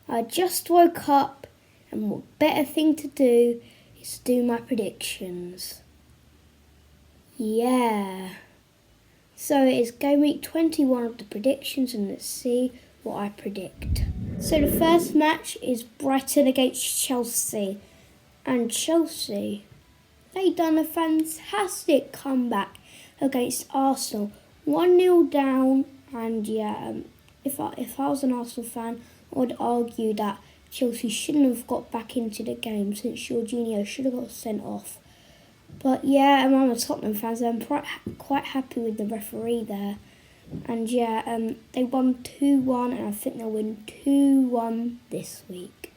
I just woke up, and what better thing to do is do my predictions. Yeah. So it is game week 21 of the predictions, and let's see what I predict. So the first match is Brighton against Chelsea. And Chelsea, they done a fantastic comeback against Arsenal. 1-0 down, and if I was an Arsenal fan, I would argue that Chelsea shouldn't have got back into the game since Jorginho should have got sent off. But yeah, I'm a Tottenham fan, so I'm quite happy with the referee there. And they won 2-1, and I think they'll win 2-1 this week.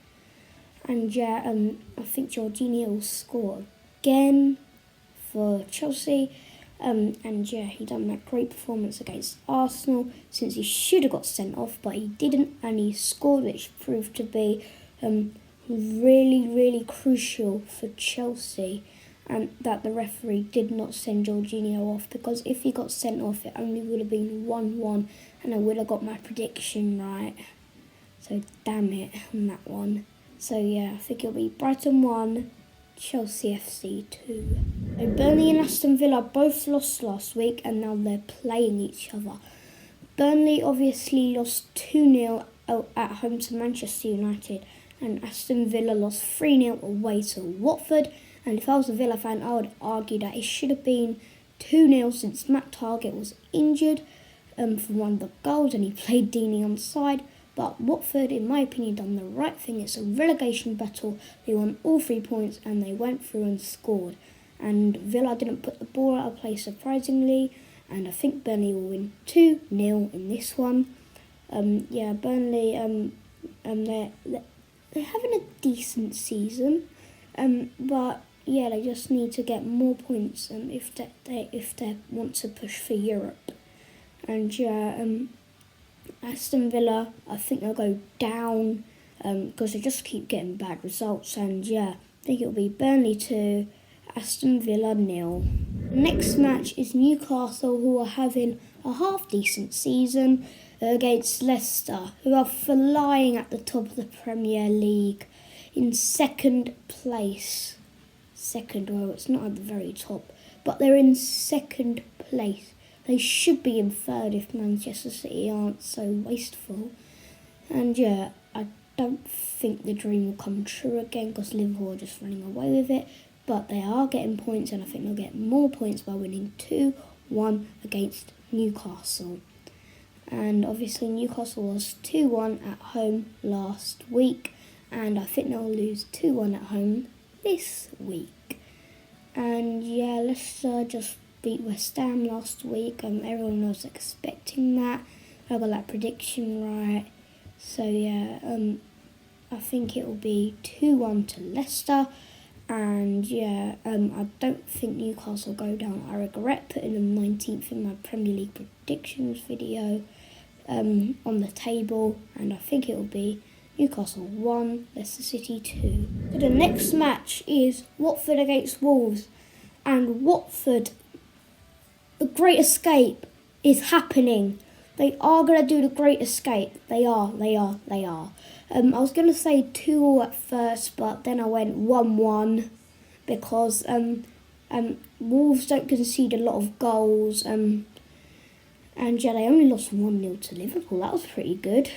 And I think Jorginho will score again for Chelsea. He done that great performance against Arsenal since he should have got sent off, but he didn't, and he scored, which proved to be really, really crucial for Chelsea, and that the referee did not send Jorginho off, because if he got sent off, it only would have been 1-1, and I would have got my prediction right. So damn it on that one. So yeah, I think it'll be Brighton 1, Chelsea FC 2. So Burnley and Aston Villa both lost last week, and now they're playing each other. Burnley obviously lost 2-0 at home to Manchester United, and Aston Villa lost 3-0 away to Watford. And if I was a Villa fan, I would argue that it should have been 2-0 since Matt Targett was injured for one of the goals, and he played Deeney on the side. But Watford, in my opinion, done the right thing. It's a relegation battle. They won all 3 points, and they went through and scored. And Villa didn't put the ball out of play, surprisingly. And I think Burnley will win 2-0 in this one. Burnley, they're having a decent season. But yeah, they just need to get more points if they want to push for Europe. And Aston Villa, I think they'll go down because they just keep getting bad results. And I think it'll be Burnley 2, Aston Villa 0. The next match is Newcastle, who are having a half-decent season, against Leicester, who are flying at the top of the Premier League in second place. It's not at the very top, but they're in second place. They should be in third if Manchester City aren't so wasteful. And I don't think the dream will come true again because Liverpool are just running away with it. But they are getting points, and I think they'll get more points by winning 2-1 against Newcastle. And obviously Newcastle lost 2-1 at home last week, and I think they'll lose 2-1 at home this week. And Leicester just beat West Ham last week. Everyone was expecting that. I got that prediction right. So I think it will be 2-1 to Leicester. And I don't think Newcastle go down. I regret putting them 19th in my Premier League predictions video on the table. And I think it will be Newcastle 1, Leicester City 2. So the next match is Watford against Wolves. And Watford, the Great Escape is happening. They are going to do the Great Escape. They are. I was going to say 2-2 at first, but then I went 1-1 because Wolves don't concede a lot of goals. And they only lost 1-0 to Liverpool. That was pretty good.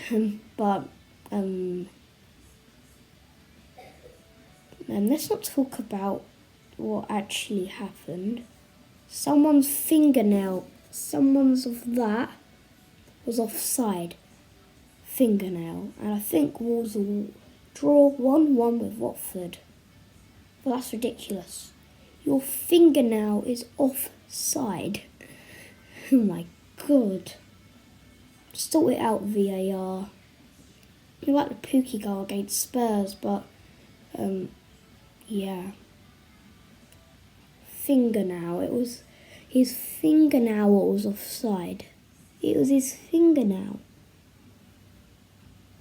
Let's not talk about what actually happened. Someone's of that was offside. Fingernail. And I think Wolves will draw 1-1 with Watford. Well, that's ridiculous. Your fingernail is offside. Oh my god. Sort it out, VAR. You like the Pookie goal against Spurs, but fingernail. It was his fingernail what was offside. It was his fingernail.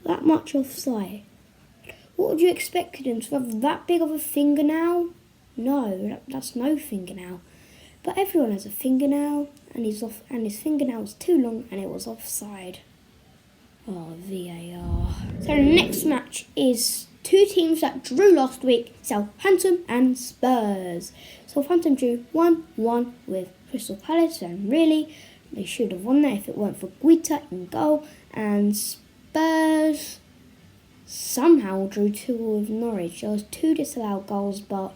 That much offside. What would you expect him to have that big of a fingernail? No, that's no fingernail. But everyone has a fingernail, and his fingernail was too long, and it was offside. Oh, VAR. So the next match is two teams that drew last week, Southampton and Spurs. Southampton drew 1-1 with Crystal Palace, and really, they should have won that if it weren't for Guita in goal. And Spurs somehow drew 2 with Norwich. There was 2 disallowed goals, but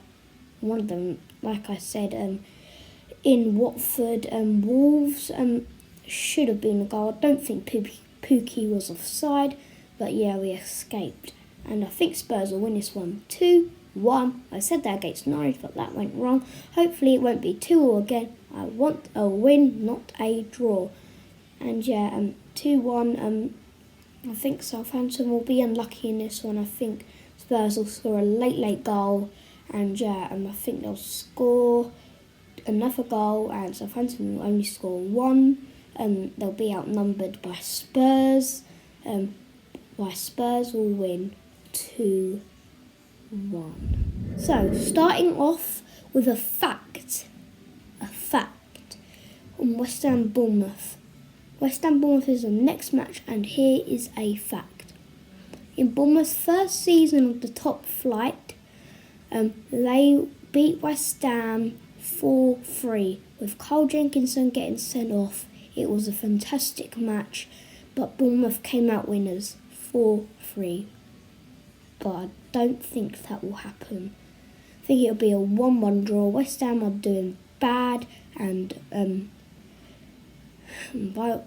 one of them, like I said, in Watford, Wolves should have been a goal. I don't think Pookie was offside, but yeah, we escaped. And I think Spurs will win this one 2-1. I said that against Norwich, but that went wrong. Hopefully it won't be 2-2 again. I want a win, not a draw. And yeah, 2-1. I think Southampton will be unlucky in this one. I think Spurs will score a late goal. And yeah, I think they'll score another goal, and Southampton will only score 1. They'll be outnumbered by Spurs. Spurs will win 2-1. So, starting off with a fact on West Ham Bournemouth. West Ham Bournemouth is the next match, and here is a fact. In Bournemouth's first season of the top flight, they beat West Ham 4-3 with Carl Jenkinson getting sent off. It was a fantastic match, but Bournemouth came out winners 4-3. But I don't think that will happen. I think it'll be a 1-1 draw. West Ham are doing bad, and by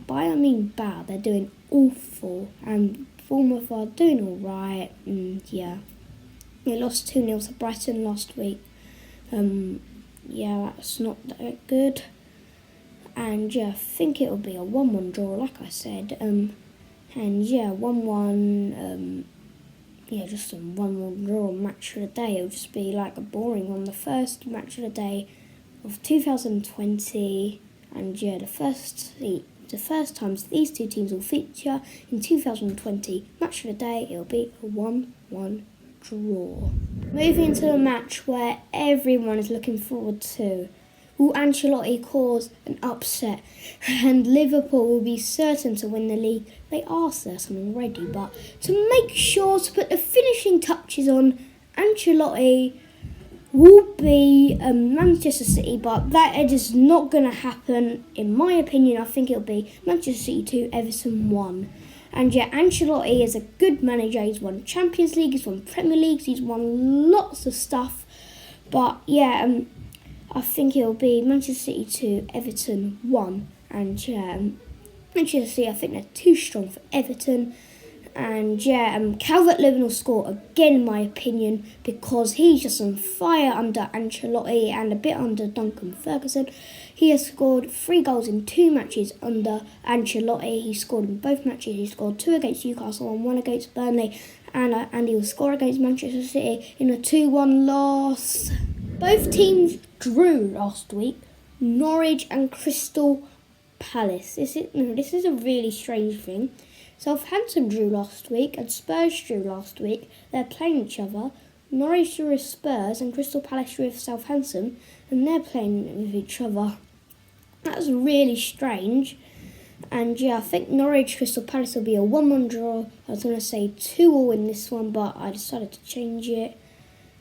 I mean bad, they're doing awful, and Bournemouth are doing alright. Yeah, they lost 2-0 to Brighton last week. Yeah, that's not that good. And yeah, I think it'll be a 1-1 draw, like I said. And yeah, 1-1. Yeah, just a 1-1 draw match of the day. It'll just be like a boring one. The first match of the day of 2020, and yeah, the first times these two teams will feature in 2020 match of the day, it'll be a 1-1 draw. Moving into a match where everyone is looking forward to. Will Ancelotti cause an upset and Liverpool will be certain to win the league? They are certain already, but to make sure to put the finishing touches on, Ancelotti will be Manchester City, but that is not going to happen. In my opinion, I think it'll be Manchester City 2, Everton 1. And yeah, Ancelotti is a good manager. He's won Champions League, he's won Premier Leagues, he's won lots of stuff. But yeah, I think it'll be Manchester City 2, Everton 1. And yeah, Manchester City, I think they're too strong for Everton. And yeah, Calvert-Lewin will score again, in my opinion, because he's just on fire under Ancelotti and a bit under Duncan Ferguson. He has scored 3 goals in 2 matches under Ancelotti. He scored in both matches. He scored 2 against Newcastle and 1 against Burnley. And he will score against Manchester City in a 2-1 loss. Both teams drew last week, Norwich and Crystal Palace. This is a really strange thing. Southampton drew last week and Spurs drew last week. They're playing each other. Norwich drew with Spurs and Crystal Palace drew with Southampton, and they're playing with each other. That's really strange. And yeah, I think Norwich Crystal Palace will be a 1-1 draw. I was going to say 2-2 in this one, but I decided to change it.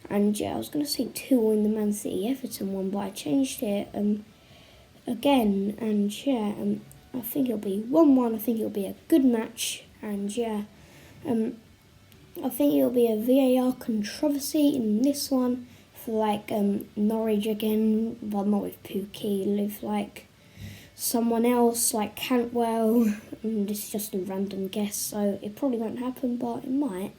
And yeah, I was going to say 2-2 in the Man City Everton one, but I changed it again. And yeah, I think it'll be 1-1. I think it'll be a good match. And yeah, I think it'll be a VAR controversy in this one for like Norwich again, but not with Pookie, with like someone else like Cantwell. This is just a random guess, so it probably won't happen, but it might.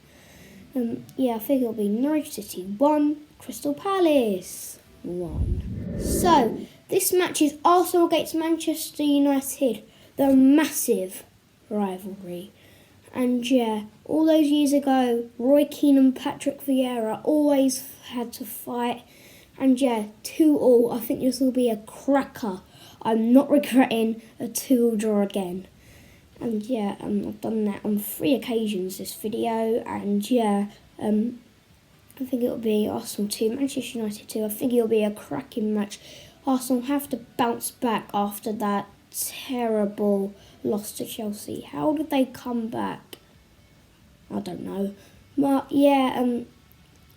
Yeah, I think it'll be Norwich City 1, Crystal Palace 1. So, this match is Arsenal against Manchester United, the massive rivalry. And yeah, all those years ago, Roy Keane and Patrick Vieira always had to fight. And yeah, 2-2. I think this will be a cracker. I'm not regretting a 2-2 draw again. And yeah, I've done that on 3 occasions this video. And yeah, I think it'll be Arsenal 2, Manchester United 2. I think it'll be a cracking match. Arsenal have to bounce back after that terrible lost to Chelsea. How did they come back? I don't know. But yeah,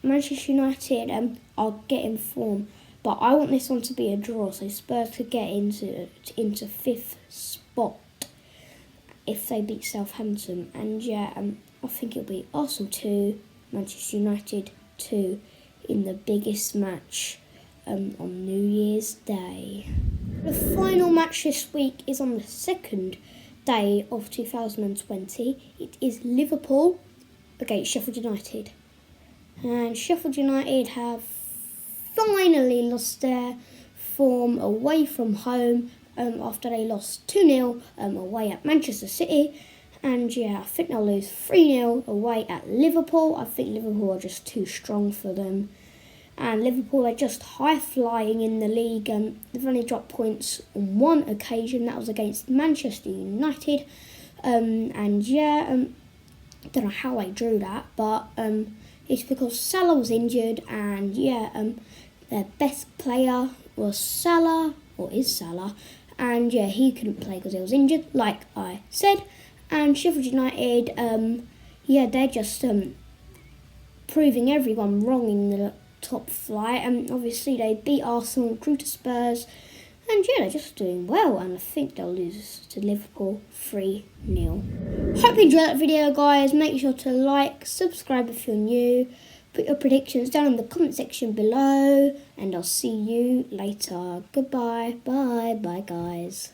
Manchester United are getting form. But I want this one to be a draw, so Spurs could get into 5th spot if they beat Southampton. And yeah, I think it'll be Arsenal 2, Manchester United 2 in the biggest match on New Year's Day. The final match this week is on the 2nd day of 2020. It is Liverpool against Sheffield United. And Sheffield United have finally lost their form away from home after they lost 2-0 away at Manchester City. And yeah, I think they'll lose 3-0 away at Liverpool. I think Liverpool are just too strong for them. And Liverpool are just high-flying in the league. They've only dropped points on one occasion. That was against Manchester United. And yeah, I don't know how they drew that, but it's because Salah was injured. And yeah, their best player was Salah, or is Salah. And yeah, he couldn't play because he was injured, like I said. And Sheffield United, yeah, they're just proving everyone wrong in the top flight. And obviously they beat Arsenal, drew to Spurs, and yeah, they're just doing well. And I think they'll lose to Liverpool 3-0. Hope you enjoyed that video, guys. Make sure to like, subscribe if you're new. Put your predictions down in the comment section below, and I'll see you later. Goodbye. Bye, guys.